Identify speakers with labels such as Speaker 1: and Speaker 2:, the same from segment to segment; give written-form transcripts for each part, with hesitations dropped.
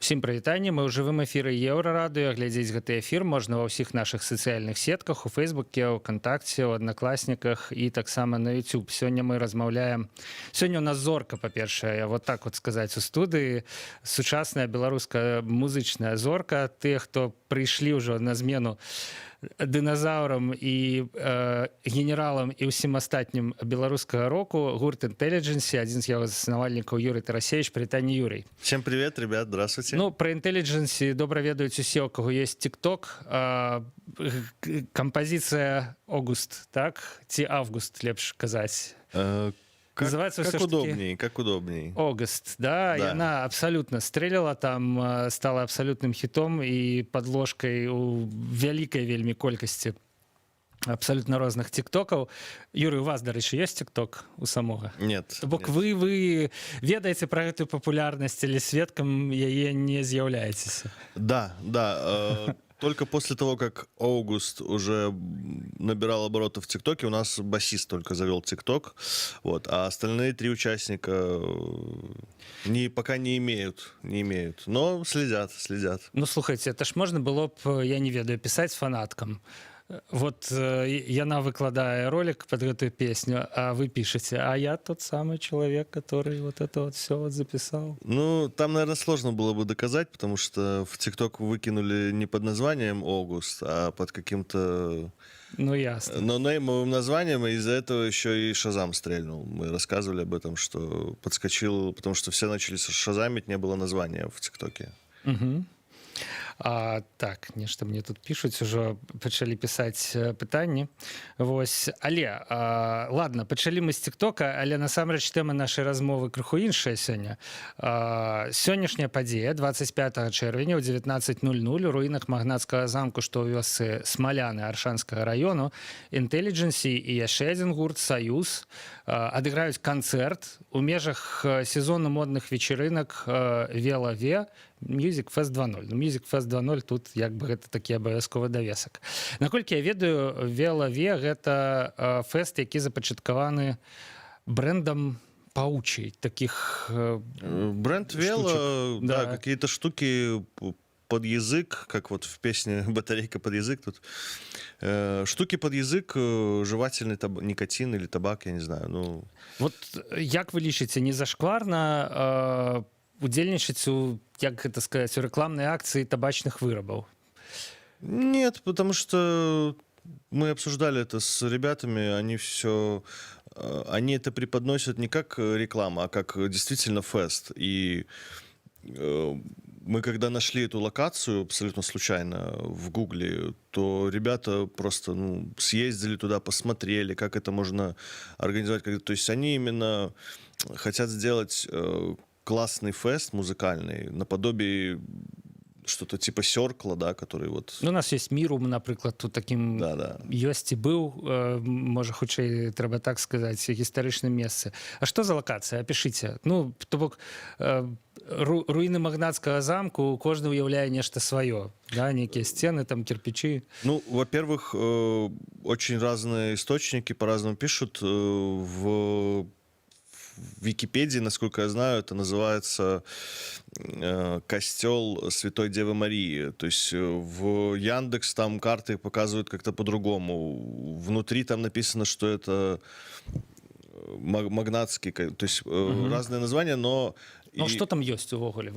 Speaker 1: Всім прывітанне, мы ў жывым эфіры еўрарадыё. Глядзець гэты эфір можна ва ўсіх нашых сацыяльных сетках, у Фейсбуке, у Кантакце, у Аднакласніках і таксама на YouTube. Сёння мы размаўляем. Сёння у нас зорка, па-першае, вот так вот сказаць у студыі. Сучасная беларуская музычная зорка. Тыя, хто прыйшлі ўжо на змену дыназаўрам і генералам і ўсім астатнім беларускага року, гурт Intelligence, адзін з яго заснавальнікаў Юрый Тарасевич. Прывітанне, Юрый.
Speaker 2: Всем привет, ребят, здравствуйте.
Speaker 1: Ну, про Intelligence добра ведаюць усе, у кого есть TikTok. Композиция «Огуст», так? Ці «Август», лепш казаць. Называется
Speaker 2: как удобней, как удобней.
Speaker 1: «Огуст», да,
Speaker 2: да.
Speaker 1: И она абсолютно стрелила там, стала абсолютным хитом и подложкой у вялікай вельмі колькасці абсолютно розных тиктокаў. Юрий, у вас, дарэчы, ёсць тикток у самога?
Speaker 2: Нет.
Speaker 1: То бок
Speaker 2: нет.
Speaker 1: вы ведаеце пра гэтую папулярнасць или сведкам яе не з'яўляецеся?
Speaker 2: Да. Только после того, как Аугуст уже набирал обороты в ТикТоке, у нас басист только завел ТикТок, вот, а остальные три участника пока не имеют, но следят.
Speaker 1: Ну, слухайте, это ж можно было б, я не ведаю, писать фанаткам. Вот яна выкладае ролик под эту песню, а вы пишете, а я тот самый человек, который вот это вот все вот записал.
Speaker 2: Ну, там, наверное, сложно было бы доказать, потому что в ТикТок выкинули не под названием «Аугуст», а под каким-то...
Speaker 1: Ну, ясно.
Speaker 2: Но неймовым названием, и из-за этого еще и Шазам стрельнул. Мы рассказывали об этом, что подскочил, потому что все начали шазамить, не было названия в ТикТоке.
Speaker 1: Угу. Так, нешта мне тут пишуць, ужо пачалі пісаць пытанні. Вось, але ладно, пачалі мы з тиктока, але насамрэч тэма нашай размовы крыху іншая сёння. Сённяшняя падзея 25 чэрвеня ў 19:00 у руінах магнацкага замку, што ў вёсцы Смаляны Аршанскага раёну, Intelligence і яшчэ адзін гурт «Саюз» адыграюць канцэрт у межах сезону модных вечарынак «Велаве» Music Fest 2.0. Ну, Music Fest 2.0 тут як бы гэта такі абавязковы давесак. Наколькі я ведаю, Велаве гэта фэст, які запачаткаваны брэндам паучай, таких
Speaker 2: Бренд Вела, да, какие-то штуки под язык, как вот в песне «Батарейка под язык» тут. Штуки под язык, жевательный никотин или табак, я не знаю. Ну...
Speaker 1: Вот як вы лічыце, не зашкварна удзельнічаць у, як гэта сказаць, у рэкламнай акцыі табачных вырабаў?
Speaker 2: Нет, потому что мы обсуждали это с ребятами, они это преподносят не как реклама, а как действительно фест. И мы когда нашли эту локацию абсолютно случайно в Гугле, то ребята просто съездили туда, посмотрели, как это можно организовать. То есть они именно хотят сделать классный фест музыкальный, наподобие что-то типа Сёркла, да, который вот...
Speaker 1: Ну, у нас есть Мірум, напрыклад, тут таким ёсць і быў, можа, хутчэй, трэба так сказаць, гістарычным месцы. А што за лакацыя? Апішыце. Ну, то бок, руіны магнацкага замку, кожны уяўляе нешта сваё, да, некія сцены, там, кирпичи.
Speaker 2: Ну, во-первых, очень разные источники по-разному пишут. В Википедии, насколько я знаю, это называется костел Святой Девы Марии. То есть в Яндекс там карты показывают как-то по-другому. Внутри там написано, что это магнатский, то есть разные названия, но...
Speaker 1: Ну, что там есть увогуле?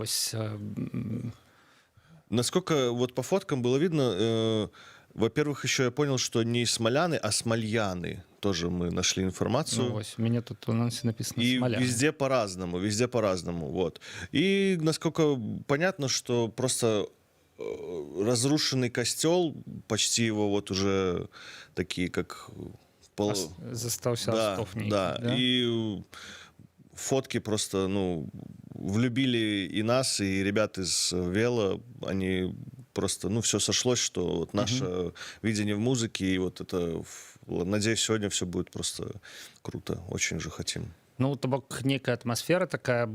Speaker 2: Насколько вот по фоткам было видно... Во-первых, еще я понял, что не смоляны, а смольяны. Тоже мы нашли информацию.
Speaker 1: Ну, вот, у меня тут в анонсе написано
Speaker 2: и
Speaker 1: смоляны.
Speaker 2: Везде по-разному. Вот. И насколько понятно, что просто разрушенный костел, почти его вот уже такие, как...
Speaker 1: Застался остовник.
Speaker 2: Да. И фотки просто, влюбили и нас, и ребят из Вела, они... Просто, все сошлось, что вот наше видение в музыке, и вот это, надеюсь, сегодня все будет просто круто. Очень же хотим.
Speaker 1: Ну, то бок, некая атмосфера такая,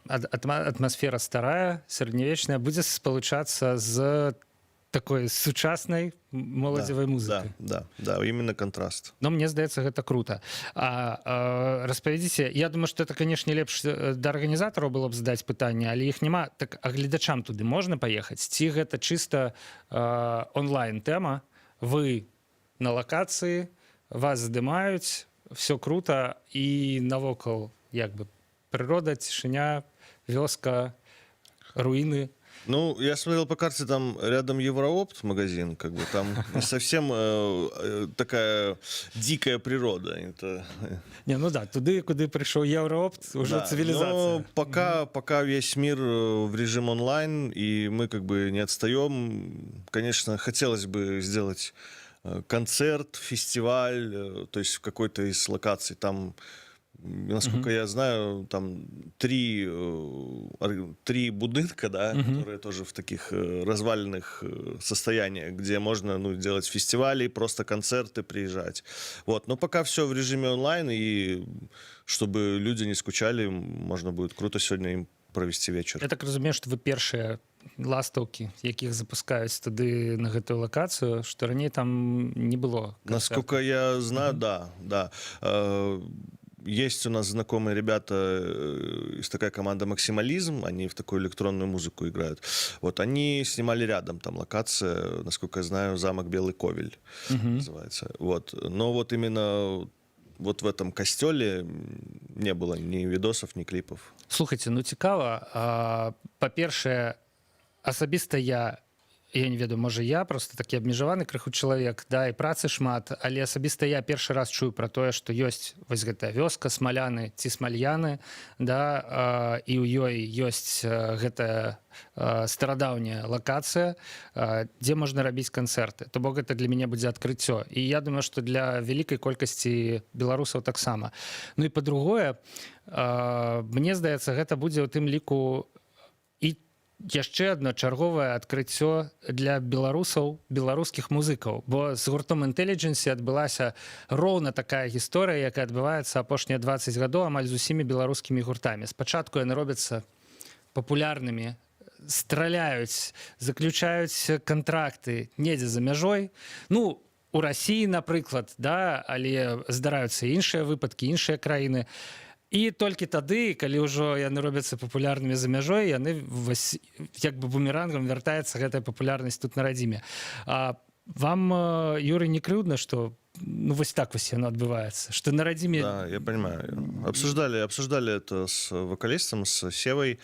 Speaker 1: атмосфера старая, средневечная, будет сполучаться с такой сучаснай моладзевай музыкай.
Speaker 2: Да, именно контраст.
Speaker 1: Но мне здаецца гэта круто. Распавядзіце, я думаю, что это, конечно, лепш да арганізатараў было б задаць пытанне, але іх няма. Так а гледачам туды можна паехаць? Ці гэта чыста онлайн тэма? Вы на лакацыі, вас здымаюць, все круто, і навокал як бы прырода, цішыня, вёска, руіны.
Speaker 2: Ну, я смотрел по карте, там рядом Евроопт магазин, как бы там не совсем такая дикая природа. Это...
Speaker 1: Не, ну да, туды, куды пришел Евроопт, уже
Speaker 2: Да,
Speaker 1: цивилизация.
Speaker 2: но пока весь мир в режим онлайн, и мы как бы не отстаем, конечно, хотелось бы сделать концерт, фестиваль, то есть в какой-то из локаций. Там, насколько я знаю, там три будинка, да, которые тоже в таких разваленных состояниях, где можно, ну, делать фестивали, просто концерты, приезжать. Вот. Но пока все в режиме онлайн, и чтобы люди не скучали, можно будет круто сегодня им провести вечер.
Speaker 1: Я так разумею, что вы першыя ластаўкі, якіх запускаюць туды на гэтую лакацыю, што раней там не было концертов.
Speaker 2: Насколько я знаю, да. Есть у нас знакомые ребята, есть такая команда «Максимализм», они в такую электронную музыку играют. Вот, они снимали рядом, там локация, насколько я знаю, замок Белый Ковель называется. Вот. Но вот именно вот в этом костеле не было ни видосов, ни клипов.
Speaker 1: Слухайте, ну цікава. Па-першае, асабіста я не ведаю, можа я просто такі абмежаваны крыху чалавек, да, і працы шмат, але асабіста я першы раз чую пра тое, што ёсць вось гэтая вёска Смаляны ці Смальяны, да, і ў ёй ёсць гэтая старадаўняя лакацыя, дзе можна рабіць канцэрты. То бок гэта для мяне будзе адкрыццё. І я думаю, што для вялікай колькасці беларусаў таксама. Ну і па-другое, мне здаецца, гэта будзе ў тым ліку і яшчэ одно чарговае адкрыццё для беларусаў, беларускіх музыкаў, бо з гуртом Intelligence адбылася роўна такая гісторыя, якая адбываецца апошнія 20 гадоў амаль з усімі беларускімі гуртамі. Спачатку яны робяцца папулярнымі, страляюць, заключаюць кантракты недзе за мяжой. Ну, у Расіі, напрыклад, да, але здараюцца іншыя выпадкі, іншыя краіны. І толькі тады, калі ўжо яны робяцца папулярнымі за мяжой, яны як бы бумерангам вяртаецца гэтая папулярнасць тут на радзіме. Вам, Юрый, не крыўдна, што ну вось так вось яно адбываецца, што на радзіме...
Speaker 2: Да, я понимаю. Обсуждали это с вокалистом, с Севой,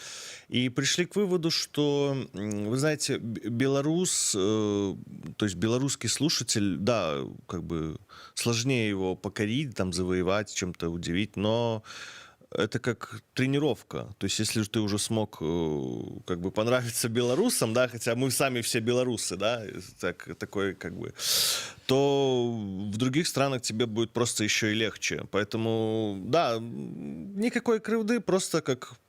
Speaker 2: и пришли к выводу, что, вы знаете, белорус, то есть белорусский слушатель, да, как бы сложнее его покорить, там, завоевать, чем-то удивить, но это как тренировка. То есть если ты уже смог как бы понравиться белорусам, да, хотя мы сами все белорусы, да, такой как бы, то в других странах тебе будет просто еще и легче. Поэтому, да, никакой крывды, просто как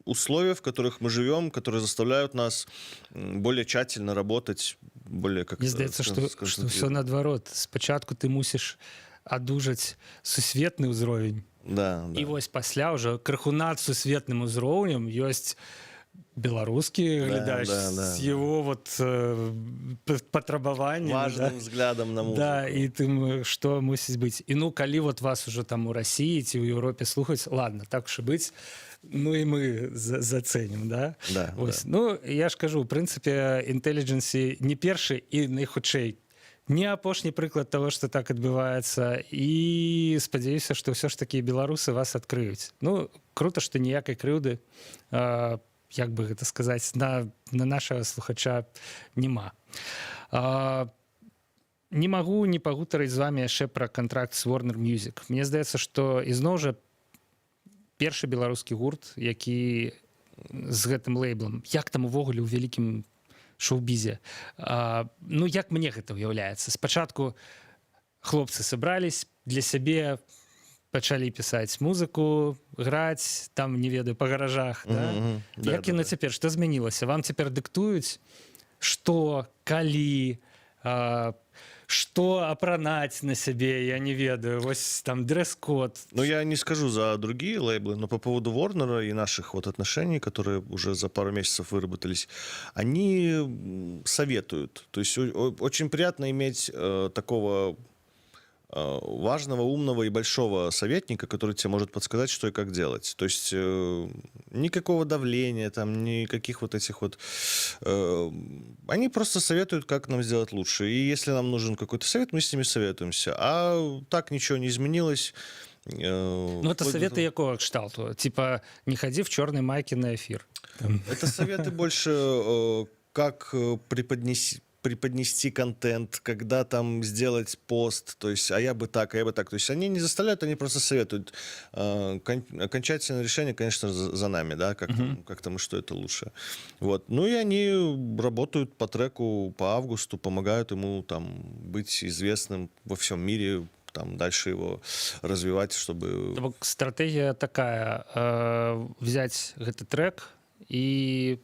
Speaker 2: условия, в которых мы живем, которые заставляют нас более тщательно работать, более как-то...
Speaker 1: Мне здаецца, што все наадварот. Спачатку ты мусіш адужаць сусветны ўзровень.
Speaker 2: Да.
Speaker 1: І вось пасля ўжо крыху над сусветным узроўнем ёсць беларускі глядач з его вот патрабаваннем,
Speaker 2: важным взглядам на музыку.
Speaker 1: Да, і тым, што мусіць быць. І ну, калі вот вас уже там у Расіі ці ў Еўропе слухаць, ладно, так уж і быць, ну і мы зацэнім, да?
Speaker 2: Да,
Speaker 1: ось.
Speaker 2: да.
Speaker 1: Ну, я ж кажу, у прынцыпе, Intelligence не першы і найхутчэй не апошні прыклад того, што так адбываецца, і спадзяюся, што ўсё ж такі беларусы вас адкрыюць. Ну, круто, што ніякай крыўды, як бы гэта сказаць, на нашага слухача няма. Не магу не пагутарыць з вами яшчэ пра кантракт з Warner Music. Мне здаецца, што ізноў жа першы беларускі гурт, які з гэтым лейблам, як там увогуле ў вялікім шоу-бізе. Ну, як мне гэта ўяўляецца? Спачатку хлопцы сабрались для сябе, пачалі пісаць музыку, граць, там, не ведаю, па гаражах. Да? Як яно цяпер? Што змянілася? Вам цяпер дыктуюць, што, калі, што апранаць на сябе, я не ведаю, вось там дрэс-код.
Speaker 2: Ну, я не скажу за другие лейблы, но по поводу Warner и наших вот отношений, которые уже за пару месяцев выработались, они советуют. То есть очень приятно иметь такого важного, умного и большого советника, который тебе может подсказать, что и как делать. То есть никакого давления, там, никаких вот этих вот... Они просто советуют, как нам сделать лучше. И если нам нужен какой-то совет, мы с ними советуемся. А так ничего не изменилось.
Speaker 1: Ну, это советы якого кшталту? Типа, не ходи в черной майке на эфир.
Speaker 2: Это советы больше, как преподнести контент, когда там сделать пост, то есть, а я бы так, а я бы так. То есть они не заставляют, они просто советуют. Окончательное решение, конечно, за нами, да, как-то мы, что это лучше. Вот. Ну и они работают по треку по августу, помогают ему там быть известным во всем мире, там дальше его развивать, чтобы...
Speaker 1: Стратегия такая, взять этот трек и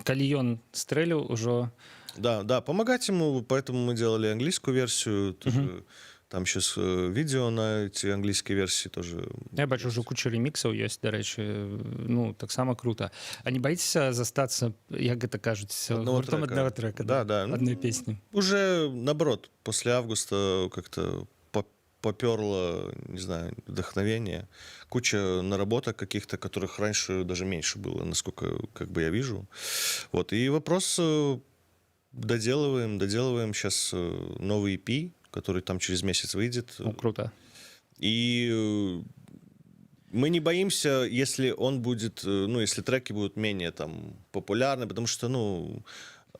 Speaker 1: калі ён стрэліў ужо...
Speaker 2: Да, помогать ему, поэтому мы делали английскую версию, тоже, там сейчас видео на эти английские версии тоже.
Speaker 1: Я бачу, уже куча ремиксаў ёсць, дарэчы, ну, таксама круто. А не боитесь застаться, як гэта кажуць, гуртом одного трека,
Speaker 2: да,
Speaker 1: одной песни?
Speaker 2: Уже, наоборот, после августа как-то поперло, не знаю, вдохновение. Куча наработок каких-то, которых раньше даже меньше было, насколько как бы я вижу. Вот, и вопрос... Доделываем сейчас новый EP, который там через месяц выйдет.
Speaker 1: Ну, круто.
Speaker 2: И мы не боимся, если он будет, ну, если треки будут менее там популярны, потому что, ну,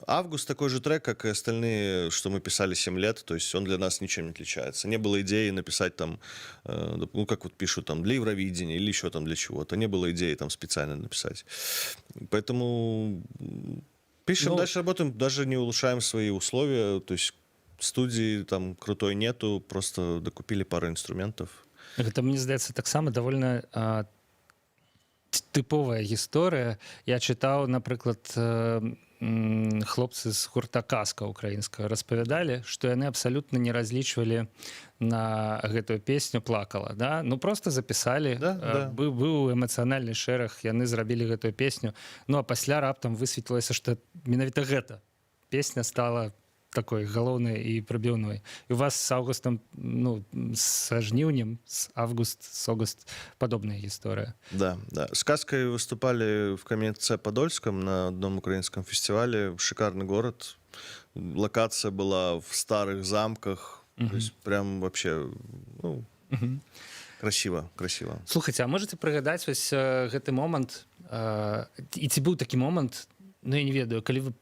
Speaker 2: «Август» такой же трек, как и остальные, что мы писали 7 лет, то есть он для нас ничем не отличается. Не было идеи написать там, ну, как вот пишут там, для Евровидения или еще там для чего-то. Не было идеи там специально написать. Поэтому... Пишем, дальше работаем, даже не улучшаем свои условия, то есть студии там крутой нету, просто докупили пару инструментов.
Speaker 1: Это, мне здаецца, таксама довольно тыповая гісторыя. Я чытаў, напрыклад, хлопцы з гурта «Казка» украінскага распавядалі, што яны абсалютна не разлічвалі на гэтую песню «Плакала». Да? Ну, просто запісалі. Быў эмацыянальны шэраг, яны зрабілі гэтую песню. Ну, а пасля раптам высветлілася, што менавіта гэта песня стала такой галоўнай і прабіўной. І у вас з августом, ну, са жніўнем, с август падобная гісторыя.
Speaker 2: Да. С «Казкой» выступали в Каменце-Подольском на одном украинском фестивале. Шикарный город. Локация была в старых замках. То есть прям вообще, ну, красиво.
Speaker 1: Слухайте, а можете прыгадаць вось гэты момант, і ці быў такі момант, ну, я не ведаю, калі вы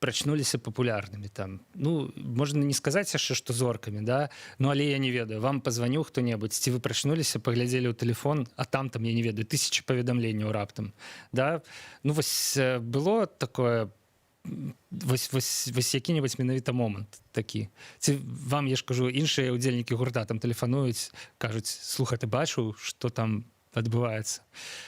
Speaker 1: прачнуліся папулярнымі там, ну, можна не сказаць яшчэ, што зоркамі, да, ну, але я не ведаю, вам пазваніў хто-небудзь, ці вы прачнуліся, паглядзелі ў тэлефон, а там, я не ведаю, 1000 паведамленняў раптам, да, ну, вось было такое, вось які-небудзь менавіта момант такі, ці вам, я ж кажу, іншыя ўдзельнікі гурта там тэлефануюць, кажуць, слухай, ты бачыў, што там отбывается.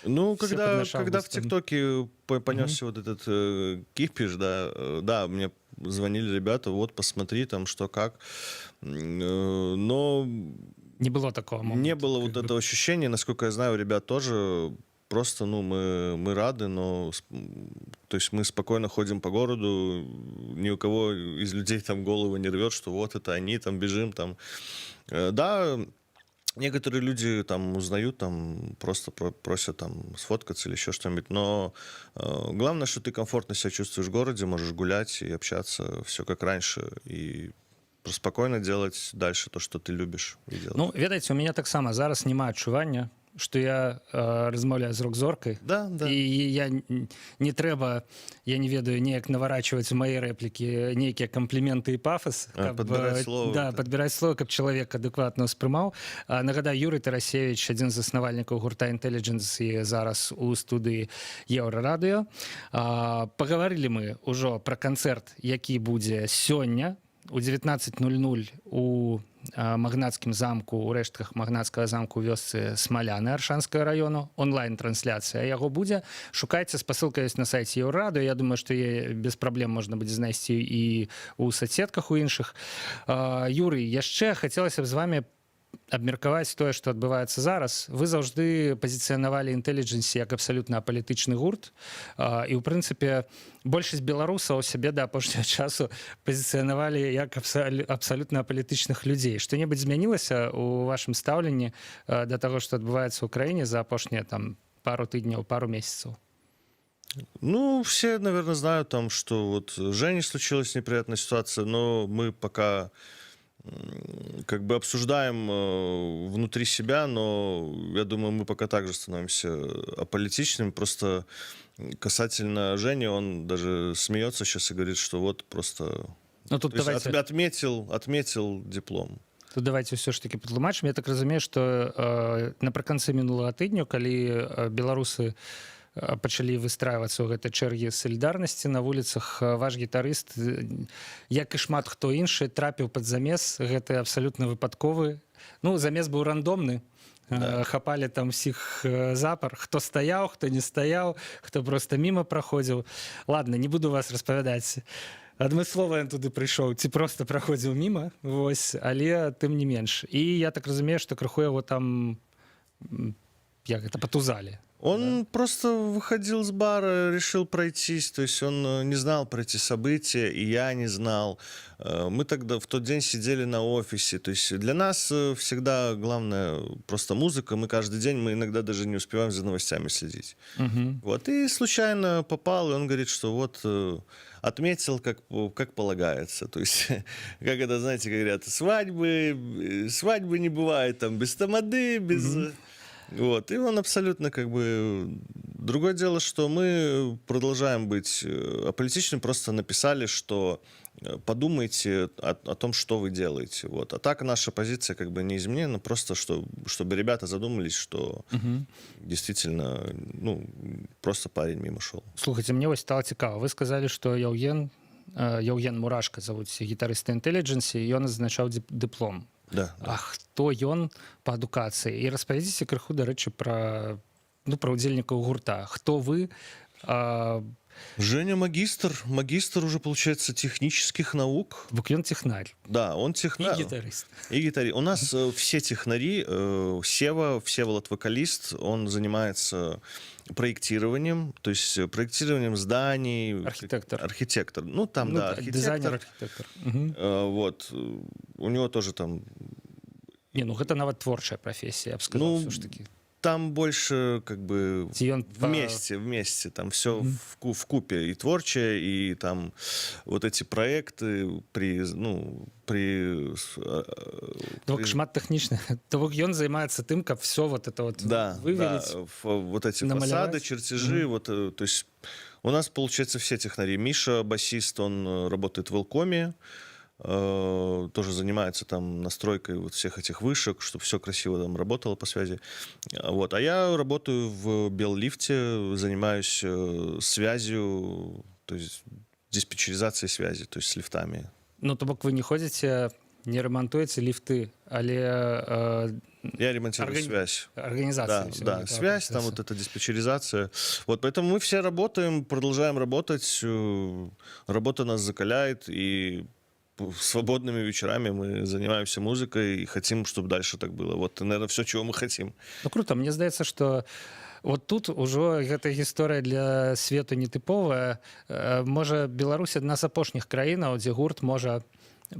Speaker 2: Ну, когда в ТикТоке понесся вот этот кипиш, да, мне звонили ребята, вот, посмотри там, что как. Но...
Speaker 1: Не было такого момента.
Speaker 2: Не было вот этого ощущения, насколько я знаю, у ребят тоже. Просто, ну, мы рады, но... То есть мы спокойно ходим по городу, ни у кого из людей там голову не рвет, что вот это они, там, бежим, там. Да, некоторые люди там узнают, там просто просят там сфоткаться или еще что-нибудь, но главное, что ты комфортно себя чувствуешь в городе, можешь гулять и общаться, все как раньше, и спокойно делать дальше то, что ты любишь.
Speaker 1: Ну, ведаеце, у меня таксама зараз няма адчування, што я размаўляю з рок-зоркай, і я не трэба, я не ведаю, неяк наварачваць у мае рэплікі нейкія кампліменты і пафас,
Speaker 2: падбіраць
Speaker 1: слова, каб чалавек адэкватна ўспрымаў. Нагадаю, Юрый Тарасевич, адзін з заснавальнікаў гурта «Intelligence» і зараз у студыі Еўрарадыё. Пагаварылі мы ўжо пра канцэрт, які будзе сёння у 19:00 у магнацкім замку у рэштках магнацкага замку ў вёсцы Смаляны Аршанскага району, онлайн-трансляцыя яго будзе. Шукайце, спасылка ёсць на сайце Еўраду, я думаю, што яе без праблем можна будзе знайсці і ў соцсетках у іншых. Юрый, яшчэ хацелася б з вами абмеркаваць тое, што адбываецца зараз. Вы заўжды пазіцыянавалі інтэліджэнсі як абсалютна апалітычны гурт, і ў прынцыпе большасць беларусаў сябе да апошняга часу пазіцыянавалі як абсалютна апалітычных людзей. Што-небудзь змянілася ў вашым стаўленні да таго, што адбываецца ў краіне за апошнія там пару тыдняў, пару месяцаў?
Speaker 2: Ну, все, наверное, знают там, что вот с Женей случилась неприятная ситуация, но мы пока как бы обсуждаем внутри себя, но я думаю, мы пока также становимся аполитичными. Просто касательно Жени, он даже смеется сейчас и говорит, что вот просто
Speaker 1: Ну, тут давайте...
Speaker 2: отметил диплом.
Speaker 1: Тут давайте ўсё ж таки патлумачым. Я так разумею, што напрыканцы мінулага тыдню, калі беларусы пачалі выстрайвацца ў гэтай чэргі салідарнасці на вуліцах, ваш гітарыст, як і шмат хто іншы, трапіў пад замес, гэты абсалютна выпадковы. Ну, замес быў рандомны. Хапалі там всіх запар, хто стаяў, хто не стаяў, хто проста міма праходзіў. Ладно, не буду вас распавядаць, адмыслова ён туды прыйшоў ці проста праходзіў міма, вось, але тым не менш. І я так разумею, што крыху яго там як гэта патузалі.
Speaker 2: Он просто выходил с бара, решил пройтись, то есть он не знал про эти события, и я не знал. Мы тогда в тот день сидели на офисе, то есть для нас всегда главное просто музыка, мы каждый день, мы иногда даже не успеваем за новостями следить. Вот, и случайно попал, и он говорит, что вот отметил, как полагается, то есть, как это, знаете, говорят, свадьбы не бывает там без тамады, без... Вот, и он абсолютно как бы... Другое дело, что мы продолжаем быть аполитичными, просто написали, что подумайте о том, что вы делаете. Вот. А так наша позиция как бы не изменена, просто чтобы ребята задумались, что действительно, ну, просто парень мимо шел.
Speaker 1: Слухайте, мне вось стало цікава. Вы сказали, что Яўген Мурашка завуць гітарыста Intelligence, і ён адзначаў дыплом.
Speaker 2: Да,
Speaker 1: А хто ён па адукацыі? І распавядзіце крыху, дарэчы, пра удзельнікаў гурта. Хто вы?
Speaker 2: Женя магистр уже, получается, технических наук.
Speaker 1: Ён технарь.
Speaker 2: Да, он технарь.
Speaker 1: И гитарист.
Speaker 2: И гитарист. У нас все технари. Сева, Всеволод вокалист, он занимается проектированием, то есть проектированием зданий. Архитектор. Ну, там, да, архитектор.
Speaker 1: Дизайнер, архитектор.
Speaker 2: Вот. У него тоже там...
Speaker 1: Не, ну гэта нават творчая профессия, я бы сказал,
Speaker 2: ну,
Speaker 1: все ж таки.
Speaker 2: Там больше как бы вместе, там все в купе, и творчее, и там вот эти проекты
Speaker 1: шмат тэхнічных. То бок ён займаецца тым, каб все вот это вот вывелить.
Speaker 2: Да, вот эти фасады, чертежи, вот, то есть у нас, получается, все технари. Миша, басист, он работает в Велкоме, тоже занимается там настройкой вот всех этих вышек, чтобы все красиво там работало по связи. Вот. А я работаю в Беллифте, занимаюсь связью, то есть диспетчеризацией связи, то есть с лифтами.
Speaker 1: Ну, то бок вы не ходите, не ремонтуете лифты, але...
Speaker 2: Я ремонтирую связь.
Speaker 1: Организация.
Speaker 2: Да, связь, там вот эта диспетчеризация. Вот, поэтому мы все работаем, продолжаем работать, работа нас закаляет, и свободными вечерами мы занимаемся музыкой и хотим, чтобы дальше так было. Вот, наверное, все, чего мы хотим.
Speaker 1: Ну, круто. Мне здаецца, что вот тут уже гэта гісторыя для свету нетыповая. Можа, Беларусь адна з апошніх краінаў, дзе гурт можа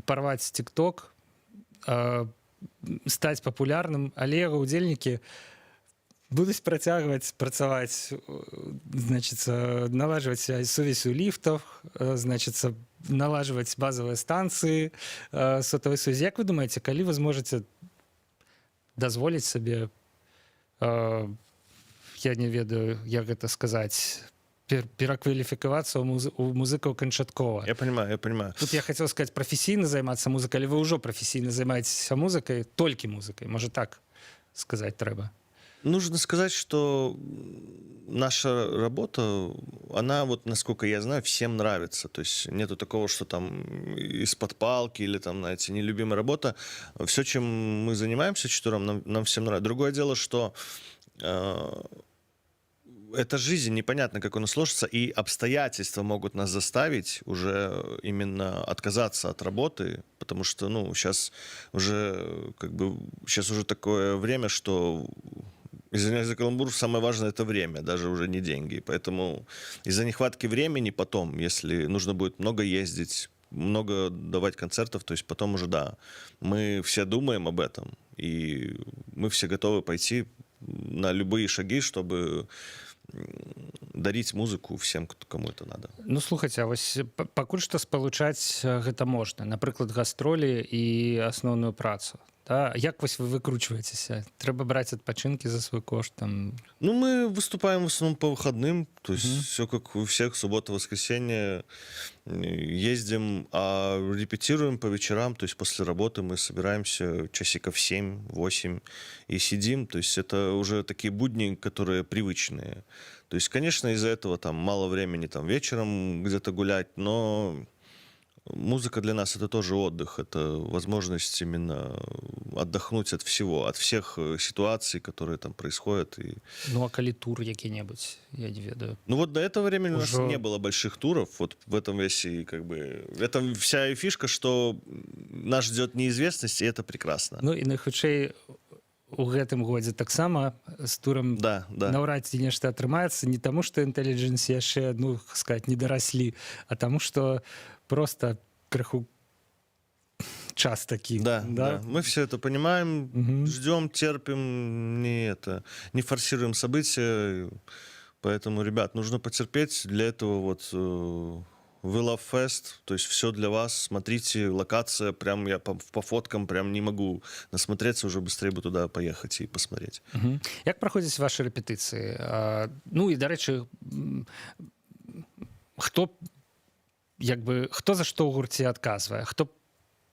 Speaker 1: парваць TikTok, стаць папулярным, але яго ўдзельнікі будуць працягваць працаваць, значыцца, налажваць сувязь у ліфтах, значыцца, налажваць базавыя станцыі сотавай сувязі. Як вы думаеце, калі вы зможаце дазволіць сабе, я не ведаю, як гэта сказаць, перакваліфікавацца ў музыкаў канчаткова?
Speaker 2: Я понимаю.
Speaker 1: Тут я хотел сказать, професійна займацца музыкай, але вы ўжо професійна займаецеся музыкай, толькі музыкай, можа так сказаць трэба?
Speaker 2: Нужно сказать, что наша работа, она, вот, насколько я знаю, всем нравится. То есть нету такого, что там из-под палки или там, знаете, нелюбимая работа. Все, чем мы занимаемся четвером, нам всем нравится. Другое дело, что э, эта жизнь, непонятно, как она сложится, и обстоятельства могут нас заставить уже именно отказаться от работы, потому что, ну, сейчас уже, как бы, сейчас уже такое время, что, извиняюсь за каламбур, самое важное — это время, даже уже не деньги. Поэтому из-за нехватки времени потом, если нужно будет много ездить, много давать концертов, то есть потом уже, да, мы все думаем об этом, и мы все готовы пойти на любые шаги, чтобы дарить музыку всем, кому это надо.
Speaker 1: Ну слухайце, а вось пакуль што спалучаць гэта можна, напрыклад гастролі і асноўную працу, да? Як вось вы выкручваецеся? Трэба браць адпачынкі за свой кошт там?
Speaker 2: Ну, мы выступаем в основном по выходным, то есть все как у всех, суббота, воскресенье, ездим, а репетируем по вечерам, то есть после работы мы собираемся часиков 7-8 и сидим, то есть это уже такие будни, которые привычные. То есть, конечно, из-за этого там мало времени там вечером где-то гулять, но музыка для нас — это тоже отдых, это возможность именно отдохнуть от всего, от всех ситуаций, которые там происходят. И...
Speaker 1: Ну а калі тур які-небудзь, я не ведаю.
Speaker 2: Ну вот до этого времени у нас
Speaker 1: Уже-
Speaker 2: не было больших туров, вот в этом весь и как бы... Это вся и фишка, что нас ждет неизвестность, и это прекрасно.
Speaker 1: Ну і найхутчэй у гэтым годзе таксама з турам
Speaker 2: Да, да.
Speaker 1: наўрад ці нешта атрымаецца, не таму што інтэліджэнс яшчэ, ну сказать, не дараслі, а таму што просто крыху час такі.
Speaker 2: Да, да. Мы все это понимаем,
Speaker 1: Мгм.
Speaker 2: ждем, терпим, не форсируем события. Поэтому, ребят, нужно потерпеть. Для этого вот We Love Fest, то есть все для вас. Смотрите, локация, прям я по фоткам прям не могу насмотреться, уже быстрее бы туда поехать и посмотреть.
Speaker 1: Мгм. Як праходзяць вашы рэпетыцыі? Ну і дарэчы, хто як бы хто за што ў гурце адказвае, хто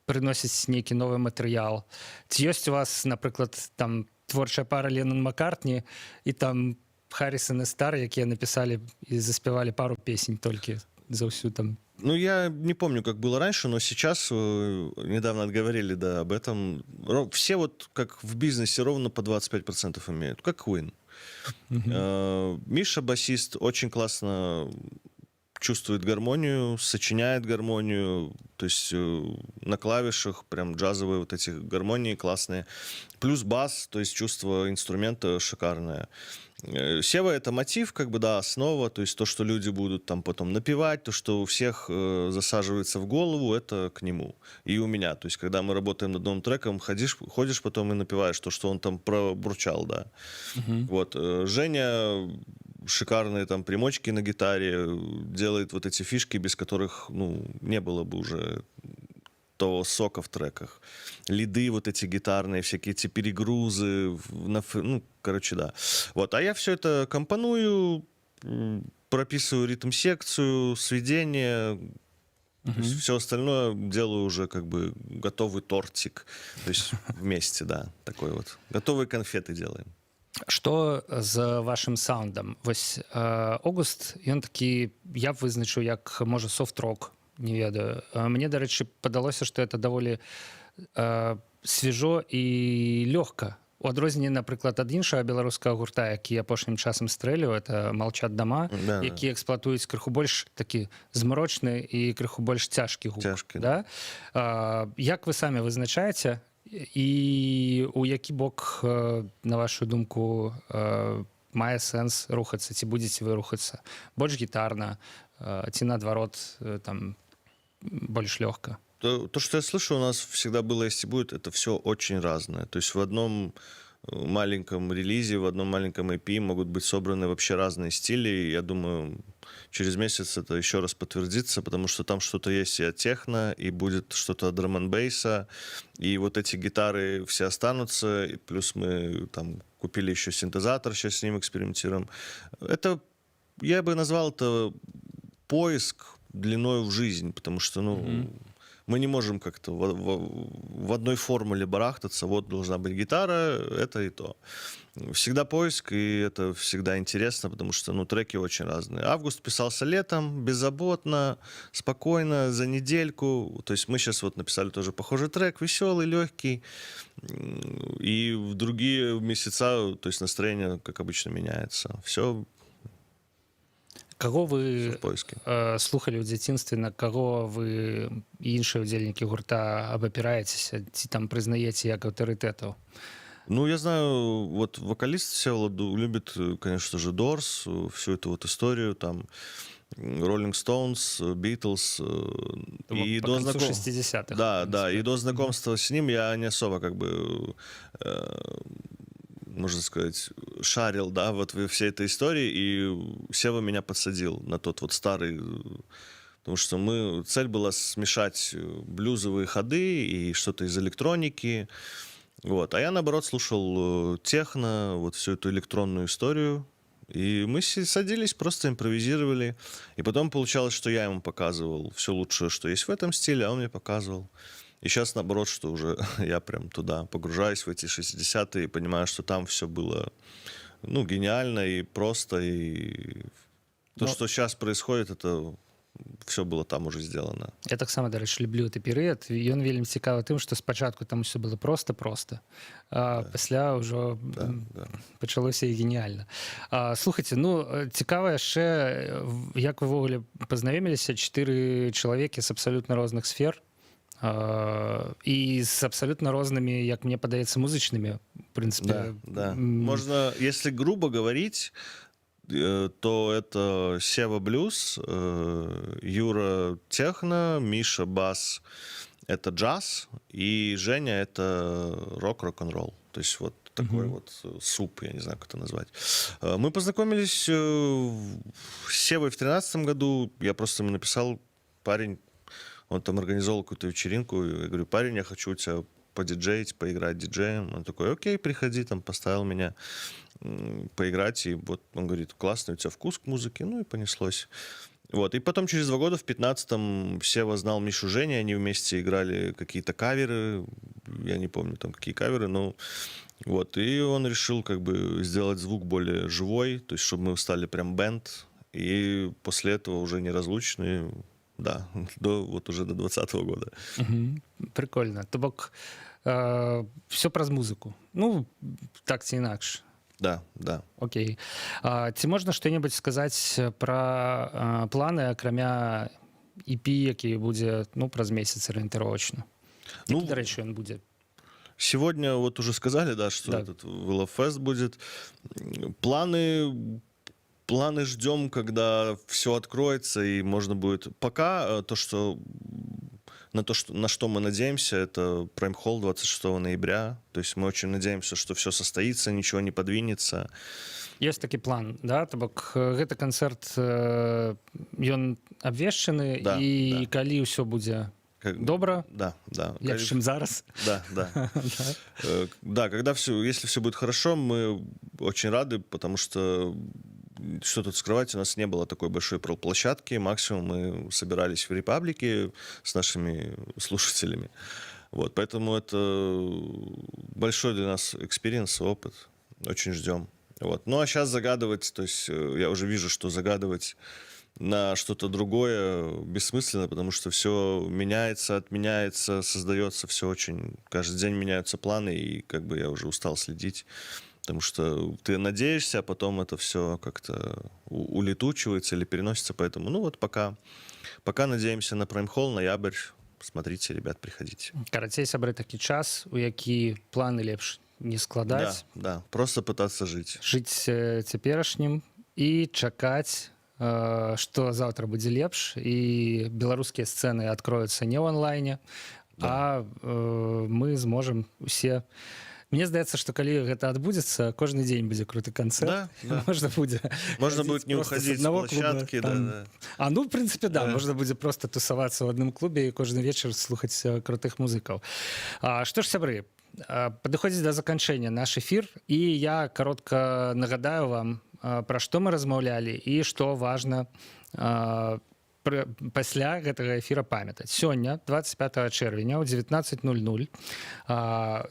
Speaker 1: прыносіць нейкі новы матэрыял, ці ёсць у вас, напрыклад, там творчая пара Леннон Маккартні і там Харрісон і Стар, якія напісалі і заспявалі пару песень толькі за ўсю там.
Speaker 2: Ну, я не помню, как было раньше, но сейчас, недавно отговорили, да, об этом. Все вот, как в бизнесе, ровно по 25% имеют, как Queen. Миша, басист, очень классно чувствует гармонию, сочиняет гармонию, то есть на клавишах прям джазовые вот эти гармонии классные. Плюс бас, то есть чувство инструмента шикарное. Сева — это мотив, как бы, да, основа, то есть то, что люди будут там потом напевать, то, что у всех засаживается в голову, это к нему. И у меня, то есть когда мы работаем над новым треком, ходишь потом и напеваешь то, что он там пробурчал, да. Вот. Женя шикарные там примочки на гитаре, делает вот эти фишки, без которых, ну, не было бы уже того сока в треках. Лиды вот эти гитарные, всякие эти перегрузы, ну, короче, да. Вот. А я все это компоную, прописываю ритм-секцию, сведение, то есть все остальное делаю уже как бы готовый тортик. То есть вместе, да, такой вот. Готовые конфеты делаем.
Speaker 1: Што з вашым саундам? Вось Огуст, ён такі, я б вызначыў як, можа, софт-рок, не ведаю. Мне, дарэчы, падалося, што это даволі свежо і лёгка. У адрозненне, напрыклад, ад іншага беларускага гурта, які апошнім часам стрэліў, это «Молчат дома»,
Speaker 2: Да,
Speaker 1: які эксплуатуюць крыху больш такі змрочны і крыху больш цяжкі гук.
Speaker 2: Цяжкі,
Speaker 1: да? Як вы самі вызначаеце, і у які бок, на вашу думку, мае сэнс рухацца, ці будзеце вы рухацца больш гітарна, ці наадварот там больш лёгка?
Speaker 2: То, что я слышу, у нас всегда было, если будет, это все очень разное. То есть в одном маленьком релизе, в одном маленьком EP могут быть собраны вообще разные стили. И я думаю, через месяц это еще раз подтвердится, потому что там что-то есть и от техно, и будет что-то от драм-н-бейса, и вот эти гитары все останутся, и плюс мы там купили еще синтезатор, сейчас с ним экспериментируем. Это, я бы назвал это поиск длиною в жизнь, потому что, ну, мы не можем как-то в одной формуле барахтаться. Вот должна быть гитара, это и то. Всегда поиск, и это всегда интересно, потому что, ну, треки очень разные. «Август» писался летом, беззаботно, спокойно, за недельку. То есть мы сейчас вот написали тоже похожий трек, веселый, легкий. И в другие месяца, то есть настроение, как обычно, меняется. Все
Speaker 1: Каго
Speaker 2: в
Speaker 1: вы
Speaker 2: поиске.
Speaker 1: слухалі ў дзяцінстве, на каго вы і іншыя ўдзельнікі гурта абапіраецеся, ці там прызнаеце як аўтарытэтаў?
Speaker 2: Ну, я знаю, вот вокалист Всеволод любит, конечно же, Doors, всю эту вот историю, там, Rolling Stones, Beatles. И
Speaker 1: По
Speaker 2: до
Speaker 1: концу
Speaker 2: знаком...
Speaker 1: 60-х.
Speaker 2: Да, да, и до знакомства с ним я не особо, как бы, можно сказать, шарил, да, вот во всей этой истории, и Сева меня подсадил на тот вот старый, потому что цель была смешать блюзовые ходы и что-то из электроники, вот, а я, наоборот, слушал техно, вот всю эту электронную историю, и мы садились, просто импровизировали, и потом получалось, что я ему показывал все лучшее, что есть в этом стиле, а он мне показывал. И сейчас, наоборот, что уже я прям туда погружаюсь в эти 60-е и понимаю, что там все было, ну, гениально и просто, и то, что сейчас происходит, это все было там уже сделано.
Speaker 1: Я таксама, дарэчы, люблю гэты перыяд. Ён вельмі цікавы тым, што спачатку там усё было проста, а пасля ўжо пачалося і геніяльна. Слухайце, ну, цікава яшчэ, як вы ўвогуле пазнаёміліся, 4 чалавекі з абсалютна розных сфер, і з абсалютна рознымі, як мне падаецца, музычнымі, в прынцыпе.
Speaker 2: Да. Можно, если грубо говорить, то это Сева блюз, Юра техно, Миша бас — это джаз, и Женя — это рок-н-ролл. То есть вот такой вот суп, я не знаю, как это назвать. Мы познакомились с Севой в 2013 году. Я просто ему написал: парень, он там организовал какую-то вечеринку. Я говорю: парень, я хочу у тебя подиджеить, поиграть диджеем. Он такой: окей, приходи, там поставил меня поиграть. И вот он говорит: классный у тебя вкус к музыке. Ну и понеслось. Вот. И потом через 2 года, в 15-м, Сева знал Мишу Женю, они вместе играли какие-то каверы. Я не помню там какие каверы, но вот. И он решил как бы сделать звук более живой, то есть чтобы мы стали прям бэнд. И после этого уже неразлучные. Да, вот уже до 20-го года.
Speaker 1: Прикольно. То бок, все праз музыку. Ну, так ці інакш.
Speaker 2: Да.
Speaker 1: Окей. Ці можна што-небудзь сказаць пра планы, акрамя EP, які будзе, ну, праз месяц арыентыровачна?
Speaker 2: Ну,
Speaker 1: дарэчы, ён будзе?
Speaker 2: Сегодня вот уже сказали, да, что этот Велофест будет. Планы ждем, когда все откроется и можно будет. Пока на что мы надеемся, это Prime Hall 26 ноября. То есть мы очень надеемся, что все состоится, ничего не подвинется.
Speaker 1: Есть такі план, да? То бок гэты канцэрт, ён абвешчаны, і калі ўсё будзе добра, лепш, чым зараз.
Speaker 2: Да. Да, если все будет хорошо, мы очень рады, потому что что тут скрывать, у нас не было такой большой площадки, максимум мы собирались в Репаблике с нашими слушателями. Вот, поэтому это большой для нас экспириенс, опыт, очень ждем. Вот. Ну а сейчас загадывать, то есть я уже вижу, что загадывать на что-то другое бессмысленно, потому что все меняется, отменяется, создается все очень... Каждый день меняются планы, и как бы я уже устал следить. Потому что ты надеешься, а потом это все как-то улетучивается или переносится. Поэтому, ну вот пока надеемся на Prime Hall, ноябрь. Смотрите, ребят, приходите.
Speaker 1: Карацей, сябры, такі час, у які планы лепш не складаць.
Speaker 2: Да, просто пытаться жить.
Speaker 1: Жыць цяперашнім і чакаць, што заўтра будзе лепш, і беларускія сцэны адкроюцца не ў онлайне, а мы зможам усе... Мне здаецца, што калі гэта адбудзецца, кожны дзень будзе круты канцэрт. Можна
Speaker 2: будет не уходить с площадки.
Speaker 1: Ну, в прынцыпе, да, можна будзе просто тусавацца ў адным клубе і кожны вечар слухаць крутых музыкаў. Што ж, сябры, падыходзіць да заканчэння наш эфір, і я каротка нагадаю вам, пра што мы размаўлялі і што важна пасля гэтага эфіра памятаць. Сёння 25 чэрвеня ў 19:00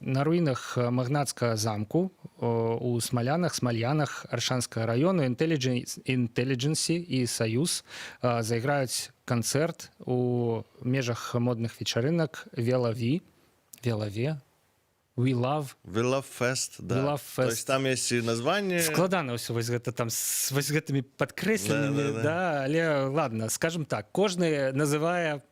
Speaker 1: на руінах магнацкага замку у Смальянах Аршанскага району Intelligence і Саюз зайграюць канцэрт у межах модных вечарынак Велаве We Love
Speaker 2: Fest, да.
Speaker 1: We Love
Speaker 2: То
Speaker 1: Fest.
Speaker 2: есть там есть и название.
Speaker 1: Складана ўсё вось гэта там з вось гэтымі падкрэсленнямі, да, але ладно, скажем так, кожны называе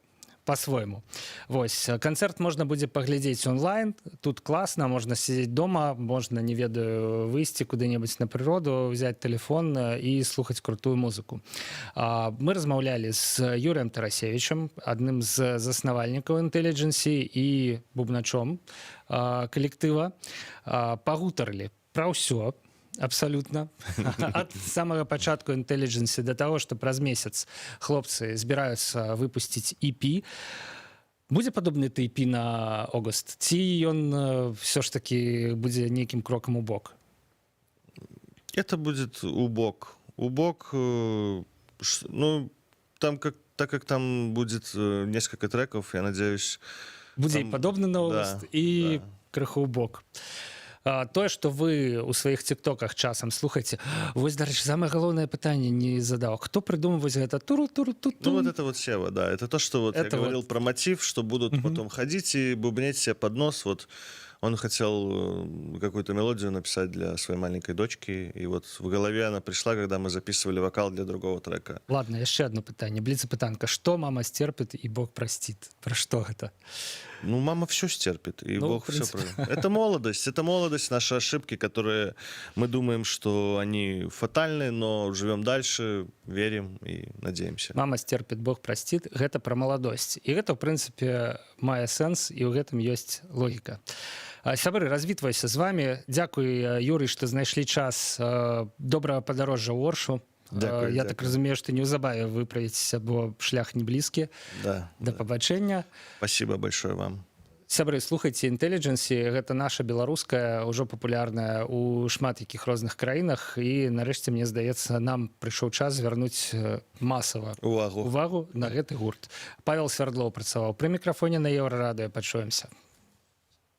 Speaker 1: по-свойму. Вось канцэрт можна будзе паглядзець онлайн, тут класна, можна сидзець дома, можна, не ведаю, выйсці куды-небудзь на прыроду, взять телефон і слухаць крутую музыку. Мы размаўлялі з Юрыем Тарасевічем, адным з заснавальнікаў Intelligence і бубначом калектыва, пагутарылі пра ўсё абсолютно ад самага пачатку Intelligence до того, што праз месяц хлопцы збіраюцца выпусціць EP. Будзе падобны EP на August, ці ён все ж таки будзе нейкім крокам у бок?
Speaker 2: Это будет убок. Ну, там так как там будет несколько треков, я надеюсь...
Speaker 1: Будзе
Speaker 2: там...
Speaker 1: і падобны на August, і крыху ў бок. Тое, што вы ў сваіх тиктоках часам слухаеце, вось, дарэчы, самае галоўнае пытанне не задаў. Хто придумывает гэта? Туру-туру-ту-ту?
Speaker 2: Ну, вот это вот Сева, да. Это то, что вот
Speaker 1: это
Speaker 2: я говорил про мотив, что будут потом ходить и бубнеть себе под нос. Вот он хотел какую-то мелодию написать для своей маленькой дочки, и вот в голове она пришла, когда мы записывали вокал для другого трека.
Speaker 1: Ладно, яшчэ одно пытанне. Бліцапытанка. Што мама стерпит и Бог простит? Про что это?
Speaker 2: Ну, мама все стерпит, и
Speaker 1: Ну,
Speaker 2: Бог
Speaker 1: в
Speaker 2: все
Speaker 1: принципе.
Speaker 2: правильно. Это молодость, наши ошибки, которые мы думаем, что они фатальны, но живем дальше, верим и надеемся.
Speaker 1: Мама стерпит, Бог простит. Гэта про маладосць. І гэта, в принципе, мае сэнс, і ў гэтым ёсць логіка. Сябры, развітвайся з вами. Дзякуй, Юрый, што знайшлі час. Добрага падарожжа ў Оршу.
Speaker 2: Дякую,
Speaker 1: Я так разумею, што неўзабаве выправіцеся, бо шлях не блізкі.
Speaker 2: Да.
Speaker 1: Да пабачэння.
Speaker 2: Спасибо большое вам.
Speaker 1: Сябры, слухайце Intelligence, гэта наша беларуская, ужо папулярная ў шмат якіх розных краінах, і нарэшце, мне здаецца, нам прыйшоў час звярнуць масава
Speaker 2: Увагу.
Speaker 1: увагу на гэты гурт. Павел Свярдлоў працаваў пры мікрафоне на Еўрарадыё. Пачуемся.